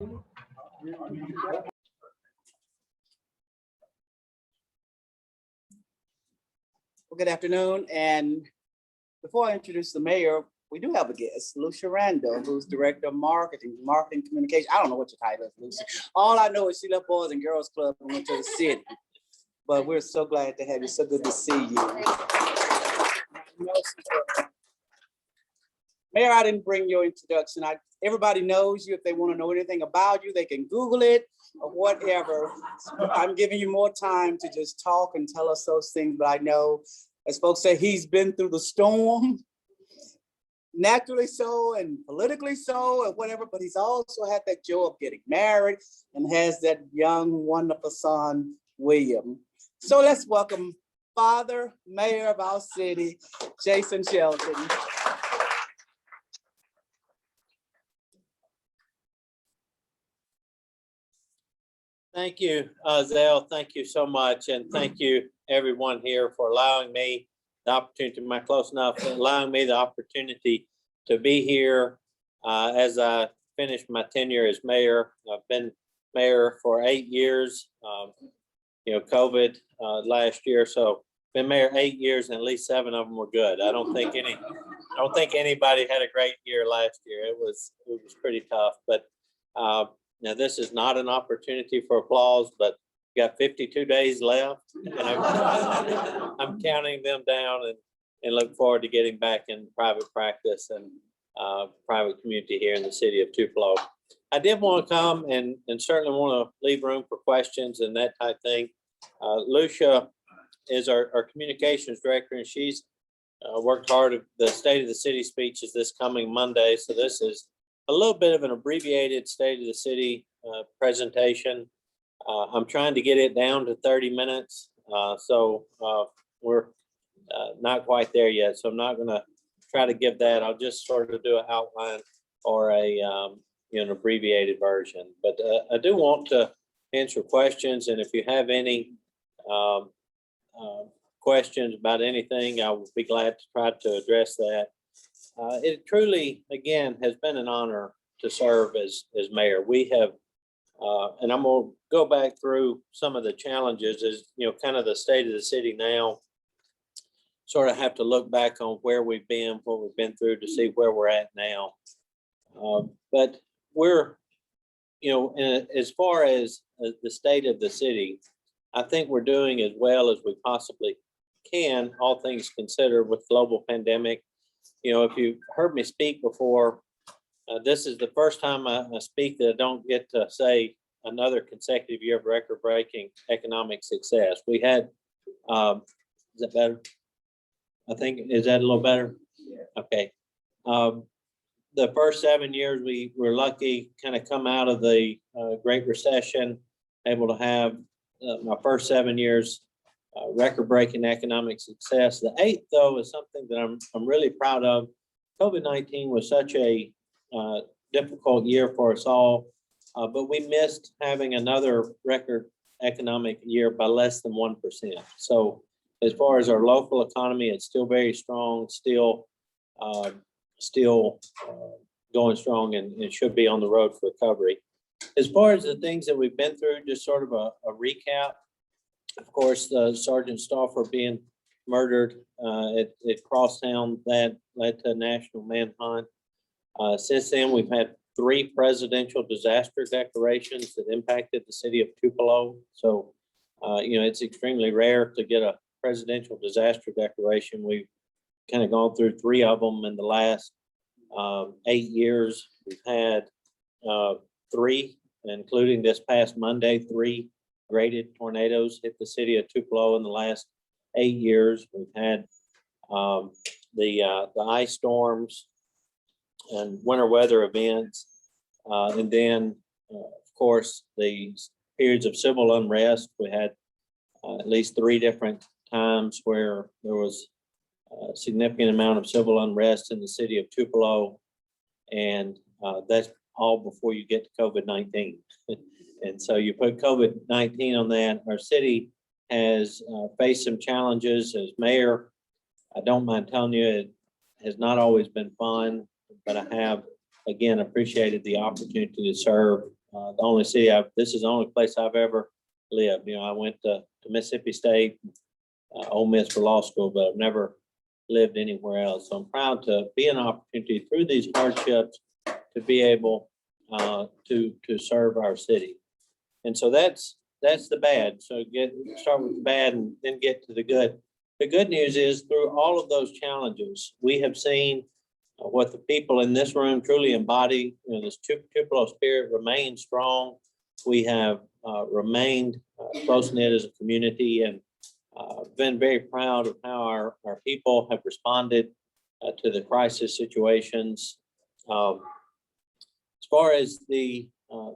Well, good afternoon. And before I introduce the mayor, we do have a guest, Lucia Randall, who's Director of Marketing Communication. I don't know what your title is, Lucia. All I know is she left Boys and Girls Club and went to the city. But we're so glad to have you. So good to see you. Mayor, I didn't bring your introduction. Everybody knows you. If they want to know anything about you, they can Google it or whatever. I'm giving you more time to just talk and tell us those things. But I know, as folks say, he's been through the storm, naturally so and politically so and whatever, but he's also had that joy of getting married and has that young, wonderful son, William. So let's welcome Father, Mayor of our city, Jason Shelton. Thank you, Zell. Thank you so much. And thank you everyone here for allowing me the opportunity, am I close enough, allowing me the opportunity to be here as I finish my tenure as mayor. I've been mayor for 8 years, COVID last year. So been mayor 8 years and at least 7 of them were good. I don't think anybody had a great year last year. It was pretty tough, but now this is not an opportunity for applause, but we got 52 days left, and I'm counting them down and look forward to getting back in private practice and private community here in the city of Tupelo. I did want to come and certainly want to leave room for questions and that type of thing. Lucia is our communications director, and she's worked hard. The State of the City speech is this coming Monday, so this is a little bit of an abbreviated State of the City presentation. I'm trying to get it down to 30 minutes. So we're not quite there yet. So I'm not gonna try to give that. I'll just sort of do an outline or an abbreviated version. But I do want to answer questions. And if you have any questions about anything, I will be glad to try to address that. It truly, again, has been an honor to serve as mayor. We have, and I'm going to go back through some of the challenges as, kind of the state of the city now. Sort of have to look back on where we've been, what we've been through to see where we're at now. But we're, as far as the state of the city, I think we're doing as well as we possibly can, all things considered, with global pandemic. If you've heard me speak before, this is the first time I speak that I don't get to say another consecutive year of record-breaking economic success. We had, is that better? I think, is that a little better? Yeah. Okay. The first 7 years, we were lucky, kind of come out of the Great Recession, able to have my first 7 years record-breaking economic success. The 8th, though, is something that I'm really proud of. COVID-19 was such a difficult year for us all, but we missed having another record economic year by less than 1%. So as far as our local economy, it's still very strong, still going strong, and it should be on the road for recovery. As far as the things that we've been through, just sort of a recap. Of course, Sergeant Stauffer being murdered at Crosstown, that led to a national manhunt. Since then, we've had 3 presidential disaster declarations that impacted the city of Tupelo. So, it's extremely rare to get a presidential disaster declaration. We've kind of gone through 3 of them in the last 8 years. We've had 3, including this past Monday, 3 graded tornadoes hit the city of Tupelo in the last 8 years. We've had the ice storms and winter weather events, and then of course the periods of civil unrest. We had at least 3 different times where there was a significant amount of civil unrest in the city of Tupelo, and that's all before you get to COVID-19. And so you put COVID-19 on that. Our city has faced some challenges. As mayor, I don't mind telling you, it has not always been fun, but I have, again, appreciated the opportunity to serve the only city this is the only place I've ever lived. You know, I went to Mississippi State, Ole Miss for law school, but I've never lived anywhere else. So I'm proud to be an opportunity through these hardships to be able to serve our city. And so that's the bad. So start with the bad and then get to the good. The good news is through all of those challenges, we have seen what the people in this room truly embody. You know, this Tupelo spirit remains strong. We have remained close-knit as a community, and been very proud of how our people have responded to the crisis situations. As far as the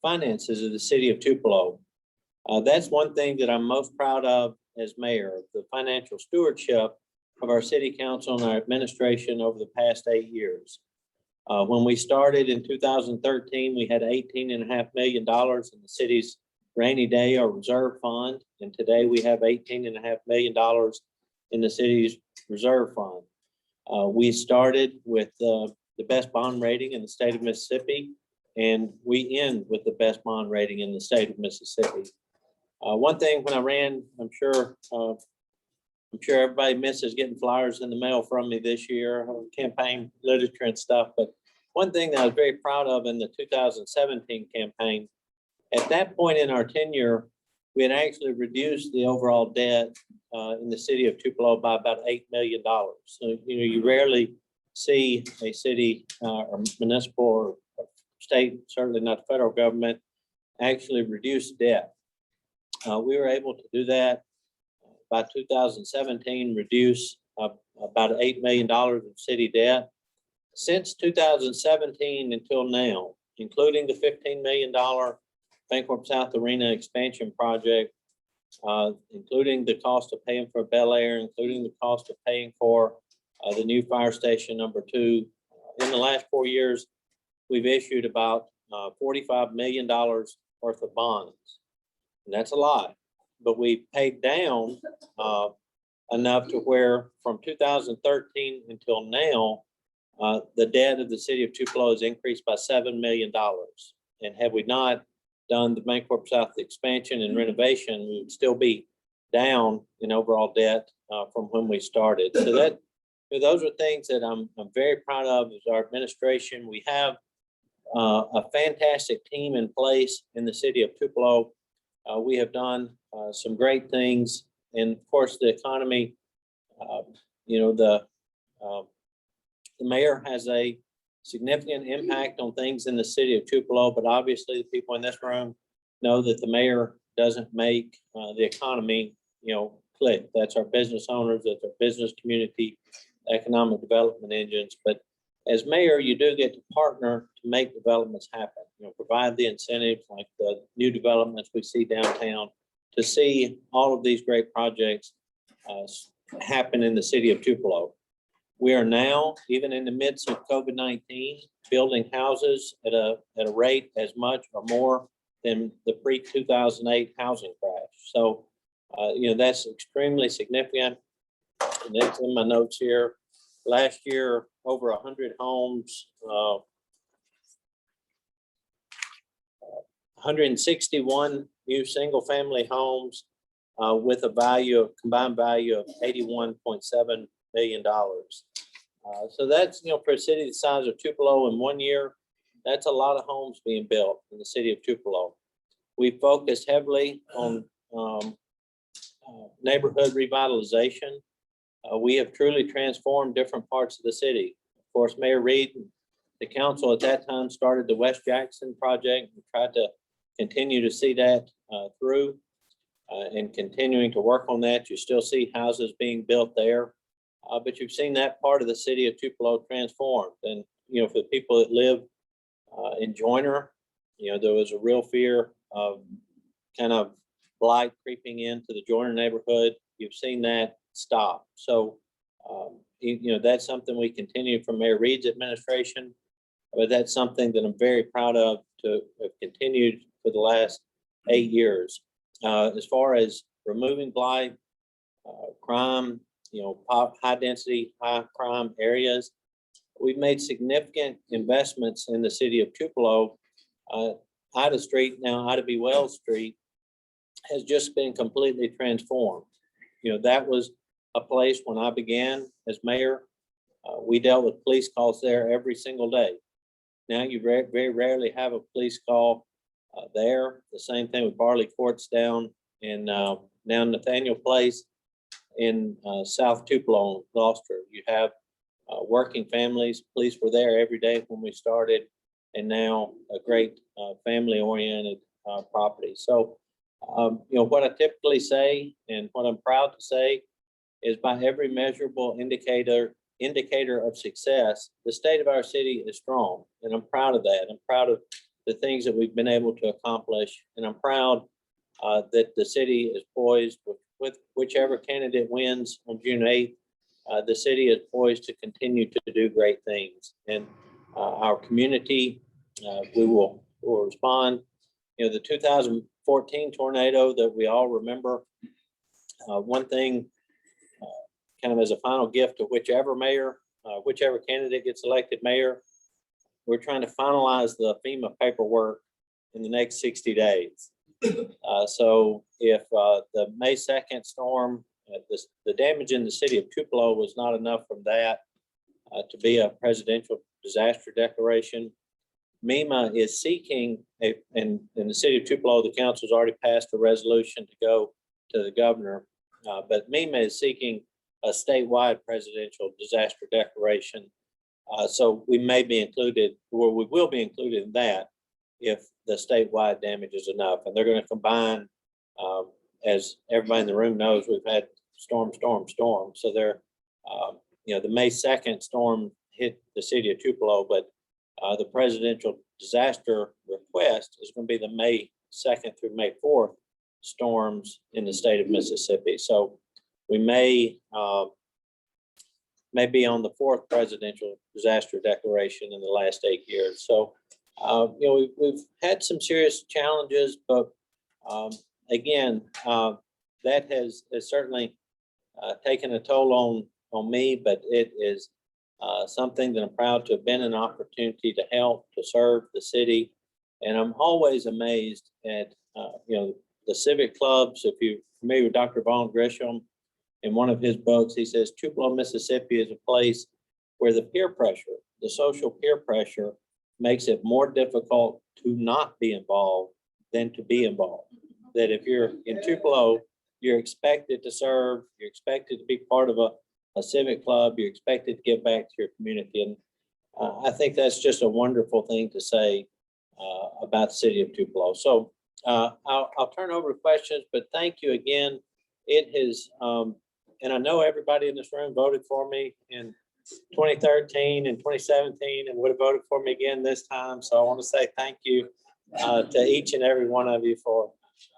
finances of the city of Tupelo, that's one thing that I'm most proud of as mayor, the financial stewardship of our city council and our administration over the past 8 years. When we started in 2013, we had $18.5 million in the city's rainy day or reserve fund. And today we have $18.5 million in the city's reserve fund. We started with the best bond rating in the state of Mississippi, and we end with the best bond rating in the state of Mississippi. One thing when I ran, I'm sure everybody misses getting flyers in the mail from me this year, campaign literature and stuff. But one thing that I was very proud of in the 2017 campaign, at that point in our tenure, we had actually reduced the overall debt in the city of Tupelo by about $8 million. So, you know, you rarely see a city or municipal or state, certainly not the federal government, actually reduce debt. We were able to do that by 2017, reduce about $8 million of city debt. Since 2017 until now, including the $15 million Bancorp South Arena expansion project, including the cost of paying for Bel Air, including the cost of paying for the new fire station #2. In the last 4 years, we've issued about $45 million worth of bonds. And that's a lot, but we paid down enough to where from 2013 until now, the debt of the city of Tupelo has increased by $7 million. And had we not done the Bancorp South expansion and renovation, we would still be down in overall debt from when we started. So those are things that I'm very proud of as our administration. We have a fantastic team in place in the city of Tupelo. We have done some great things, and of course, the economy. You know, the mayor has a significant impact on things in the city of Tupelo, but obviously, the people in this room know that the mayor doesn't make the economy, you know, click. That's our business owners, that's our business community, economic development engines. But as mayor, you do get to partner to make developments happen. You know, provide the incentives like the new developments we see downtown to see all of these great projects happen in the city of Tupelo. We are now, even in the midst of COVID-19, building houses at a rate as much or more than the pre-2008 housing crash. So, you know, that's extremely significant. And that's in my notes here. Last year, over 100 homes, 161 new single-family homes with a combined value of $81.7 million. So that's, you know, for a city the size of Tupelo in 1 year, that's a lot of homes being built in the city of Tupelo. We focused heavily on neighborhood revitalization. We have truly transformed different parts of the city. Of course, Mayor Reed and the council at that time started the West Jackson project and tried to continue to see that through and continuing to work on that. You still see houses being built there, but you've seen that part of the city of Tupelo transformed. And, you know, for the people that live in Joyner, you know, there was a real fear of kind of blight creeping into the Joyner neighborhood. You've seen that stop. So, you know, that's something we continue from Mayor Reed's administration, but that's something that I'm very proud of to have continued for the last 8 years. As far as removing blight, crime, you know, high density, high crime areas, we've made significant investments in the city of Tupelo. Ida Street, now Ida B. Wells Street, has just been completely transformed. You know, that was a place when I began as mayor. We dealt with police calls there every single day. Now you very rarely have a police call there. The same thing with Barley Courts down in now Nathaniel Place in South Tupelo, Gloucester. You have working families. Police were there every day when we started, and now a great family-oriented property. So, you know, what I typically say and what I'm proud to say is by every measurable indicator of success, the state of our city is strong, and I'm proud of that. I'm proud of the things that we've been able to accomplish, and I'm proud that the city is poised with whichever candidate wins on June 8th. The city is poised to continue to do great things, and our community, we will respond. You know, the 2014 tornado that we all remember, one thing kind of as a final gift to whichever mayor, whichever candidate gets elected mayor, we're trying to finalize the FEMA paperwork in the next 60 days. So if the May 2nd storm, the damage in the city of Tupelo was not enough from that to be a presidential disaster declaration, MEMA is seeking, in the city of Tupelo, the council's already passed a resolution to go to the governor, but MEMA is seeking a statewide presidential disaster declaration. So we may be included, or we will be included in that if the statewide damage is enough. And they're going to combine, as everybody in the room knows, we've had storm. So they're, you know, the May 2nd storm hit the city of Tupelo, but the presidential disaster request is going to be the May 2nd through May 4th storms in the state of Mississippi. So we may be on the 4th presidential disaster declaration in the last 8 years. So, you know, we've had some serious challenges, but again, that has certainly taken a toll on me, but it is something that I'm proud to have been an opportunity to help, to serve the city. And I'm always amazed at, you know, the civic clubs. If you're familiar with Dr. Vaughn Grisham, in one of his books, he says Tupelo, Mississippi is a place where the peer pressure, the social peer pressure, makes it more difficult to not be involved than to be involved. That if you're in Tupelo, you're expected to serve, you're expected to be part of a civic club, you're expected to give back to your community. And I think that's just a wonderful thing to say about the city of Tupelo. So I'll turn over to questions, but thank you again. It has, and I know everybody in this room voted for me in 2013 and 2017 and would have voted for me again this time. So I want to say thank you to each and every one of you for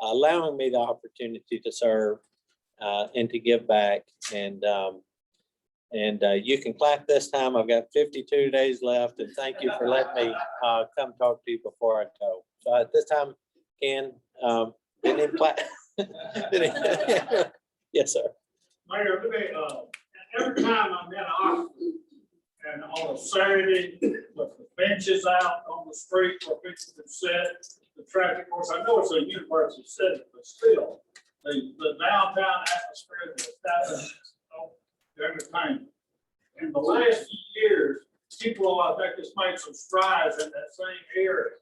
allowing me the opportunity to serve and to give back. And you can clap this time. I've got 52 days left, and thank you for letting me come talk to you before I go. So at this time, Ken, didn't even clap. Yes, sir. Mayor, every time I'm in Oxford and on a Saturday with the benches out on the street where people can sit, the traffic course, I know it's a university setting, but still, the downtown atmosphere, the establishment, the entertainment. In the last few years, people, I think, has made some strides in that same area,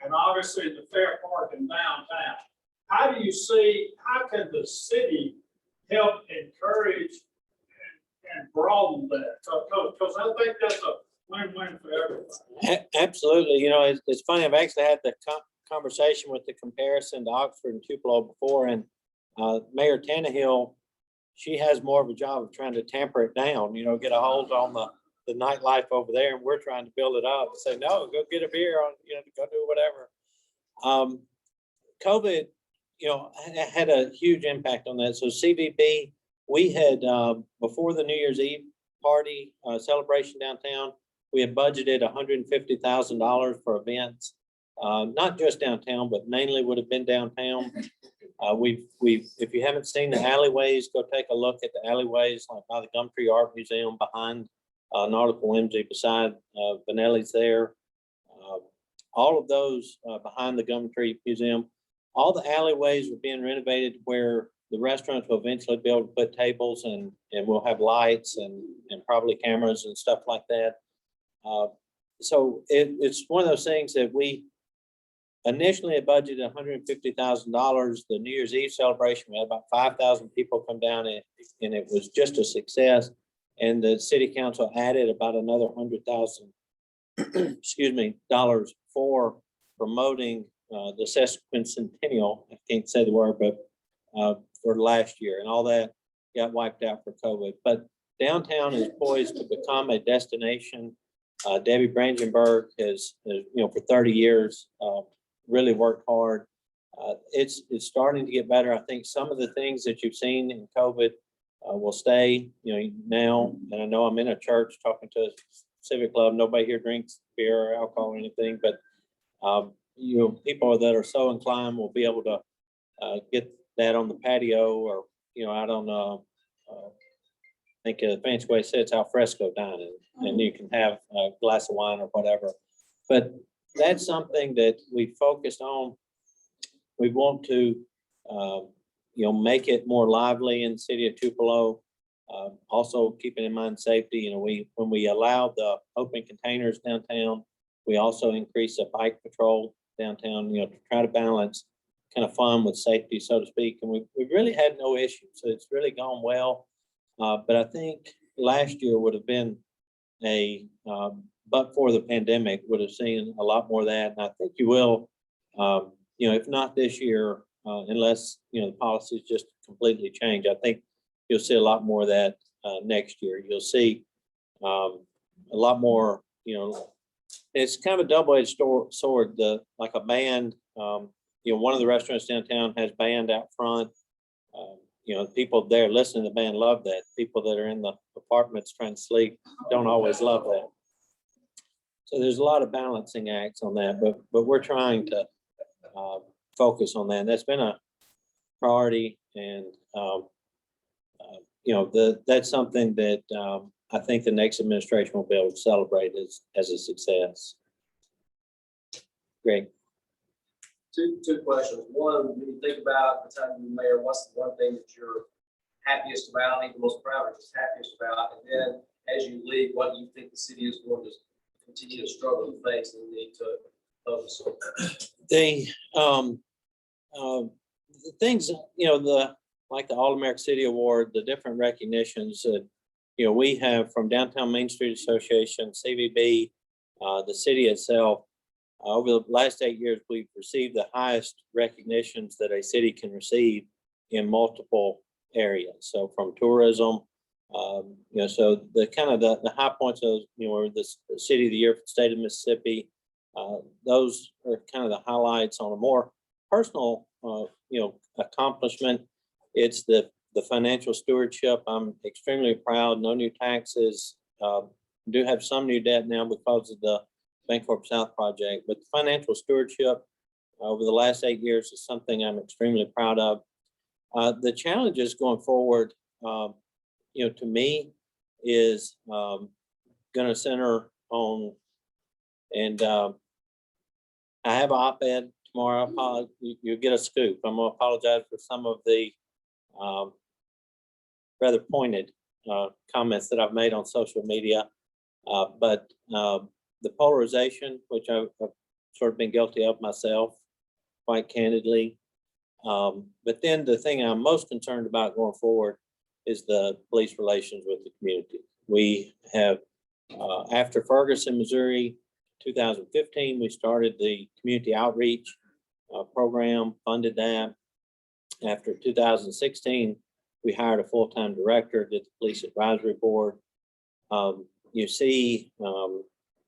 and obviously the Fair Park in downtown. How do you see, how can the city help encourage and broaden that? Because I think that's a win-win for everybody. Absolutely. You know, it's funny. I've actually had the conversation with the comparison to Oxford and Tupelo before, and Mayor Tannehill, she has more of a job of trying to tamper it down, you know, get a hold on the nightlife over there, and we're trying to build it up and say, no, go get a beer, on, you know, go do whatever. COVID, you know, had a huge impact on that. So CVB, we had, before the New Year's Eve party celebration downtown, we had budgeted $150,000 for events, not just downtown, but mainly would have been downtown. If you haven't seen the alleyways, go take a look at the alleyways, like by the Gumtree Art Museum, behind Nautical Whimsy, beside Vanelli's there. all of those behind the Gum Tree Museum, all the alleyways are being renovated where the restaurants will eventually be able to put tables and we'll have lights and probably cameras and stuff like that. So it's one of those things that we initially had budgeted $150,000. The New Year's Eve celebration, we had about 5,000 people come down and it was just a success. And the city council added about another $100,000, excuse me, dollars for promoting the sesquicentennial. I can't say the word, but for last year, and all that got wiped out for COVID. But downtown is poised to become a destination. Debbie Brangenberg has, for 30 years, really worked hard. It's starting to get better. I think some of the things that you've seen in COVID will stay, now. And I know I'm in a church talking to a civic club. Nobody here drinks beer or alcohol or anything, but people that are so inclined will be able to get that on the patio or, out on, I think the fancy way to say it's al fresco dining, and you can have a glass of wine or whatever. But that's something that we focused on. We want to, make it more lively in the city of Tupelo. Also keeping in mind safety, when we allowed the open containers downtown, we also increased the bike patrol downtown, to try to balance kind of fun with safety, so to speak. And we've really had no issues. So it's really gone well. But I think last year would have been but for the pandemic, would have seen a lot more of that. And I think you will, if not this year, unless, the policies just completely change, I think you'll see a lot more of that next year. You'll see a lot more, it's kind of a double-edged sword, like a band. One of the restaurants downtown has band out front. People there listening to the band love that. People that are in the apartments trying to sleep don't always love that. So there's a lot of balancing acts on that, but we're trying to focus on that. And that's been a priority, and that's something that I think the next administration will be able to celebrate as a success. Great. Two questions. One, when you think about the time you're mayor, what's the one thing that you're happiest about, even most proud or just happiest about? And then as you leave, what do you think the city is going to continue to struggle to face and need to focus on? The things, like the All-American City Award, the different recognitions that, we have from Downtown Main Street Association, CVB, the city itself. Over the last 8 years, we've received the highest recognitions that a city can receive in multiple areas. So from tourism, so the kind of the high points of, we're the city of the year for the state of Mississippi. Those are kind of the highlights. On a more personal, accomplishment, it's the financial stewardship. I'm extremely proud. No new taxes. Do have some new debt now because of the Bancorp South project, but the financial stewardship over the last 8 years is something I'm extremely proud of. The challenges going forward, to me, is going to center on, and I have an op-ed tomorrow. You'll get a scoop. I'm going to apologize for some of the rather pointed comments that I've made on social media, but the polarization, which I've sort of been guilty of myself, quite candidly. But then the thing I'm most concerned about going forward is the police relations with the community. We have, after Ferguson, Missouri, 2015, we started the community outreach program, funded that. After 2016, we hired a full-time director, did the police advisory board. You see,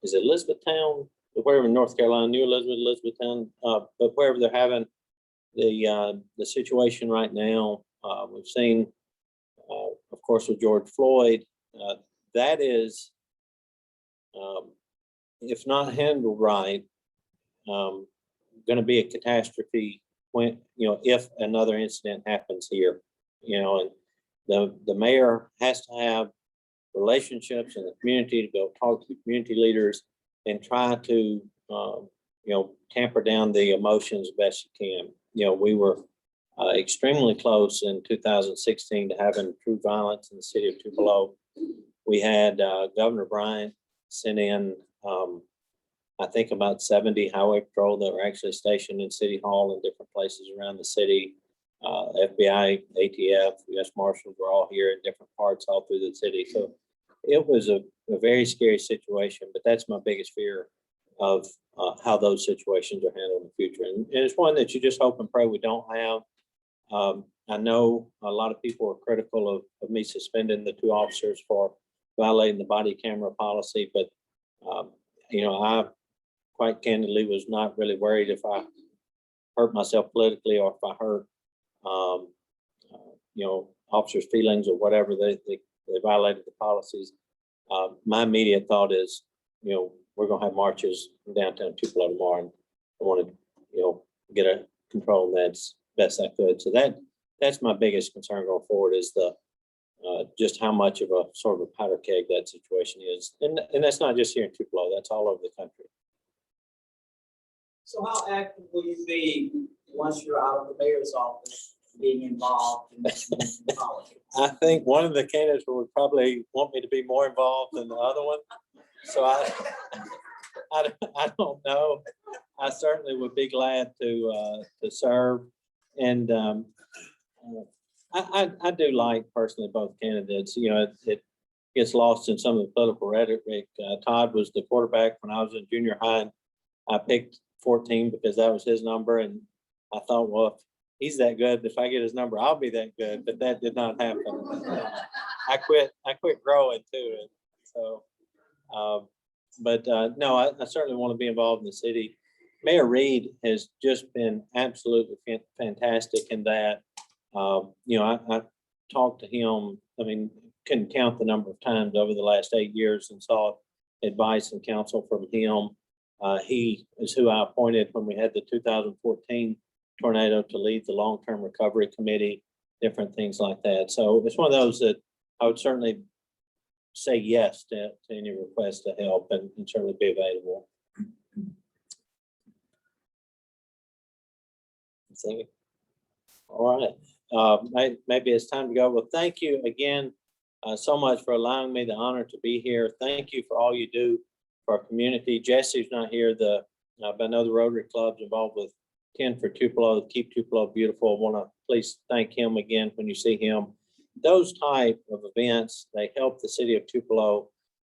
is it Elizabethtown, wherever in North Carolina, New Elizabethtown, but wherever they're having the situation right now, we've seen, of course, with George Floyd, that is, if not handled right, going to be a catastrophe when, if another incident happens here, and the mayor has to have relationships in the community to go talk to the community leaders and try to tamper down the emotions best you can. We were extremely close in 2016 to having true violence in the city of Tupelo. We had Governor Bryant sent in, I think, about 70 highway patrol that were actually stationed in City Hall and different places around the city. FBI, ATF, U.S. Marshals were all here in different parts all through the city. So it was a very scary situation, but that's my biggest fear of how those situations are handled in the future. And it's one that you just hope and pray we don't have. I know a lot of people are critical of me suspending the 2 officers for violating the body camera policy, but I quite candidly was not really worried if I hurt myself politically or if I hurt officers' feelings or whatever. They violated the policies. My immediate thought is, we're gonna have marches in downtown Tupelo tomorrow, and I want to, get a control on that as best I could. So that's my biggest concern going forward is the just how much of a sort of a powder keg that situation is, and that's not just here in Tupelo. That's all over the country. So how active will you be once you're out of the mayor's office, being involved in politics? I think one of the candidates would probably want me to be more involved than the other one. So I don't know. I certainly would be glad to serve. And I do like personally both candidates. It gets lost in some of the political rhetoric. Todd was the quarterback when I was in junior high. And I picked 14 because that was his number. And I thought, well, if he's that good, if I get his number, I'll be that good. But that did not happen. I quit growing too. And so, no, I certainly want to be involved in the city. Mayor Reed has just been absolutely fantastic in that. I talked to him, couldn't count the number of times over the last 8 years and sought advice and counsel from him. He is who I appointed when we had the 2014 tornado to lead the long-term recovery committee, different things like that. So it's one of those that I would certainly say yes to any request to help and certainly be available. All right, maybe it's time to go. Well, thank you again so much for allowing me the honor to be here. Thank you for all you do for our community. Jesse's not here. But I know the Rotary Club's involved with 10 for Tupelo, Keep Tupelo Beautiful. I want to please thank him again when you see him. Those type of events, they help the city of Tupelo.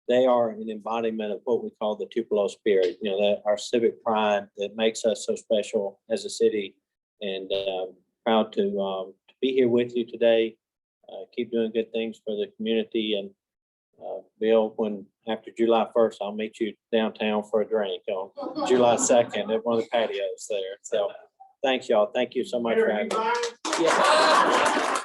They are an embodiment of what we call the Tupelo spirit, that our civic pride that makes us so special as a city. And proud to be here with you today. Keep doing good things for the community. And Bill, when after July 1st, I'll meet you downtown for a drink on July 2nd at one of the patios there. So thanks, y'all. Thank you so much for having me. Yeah.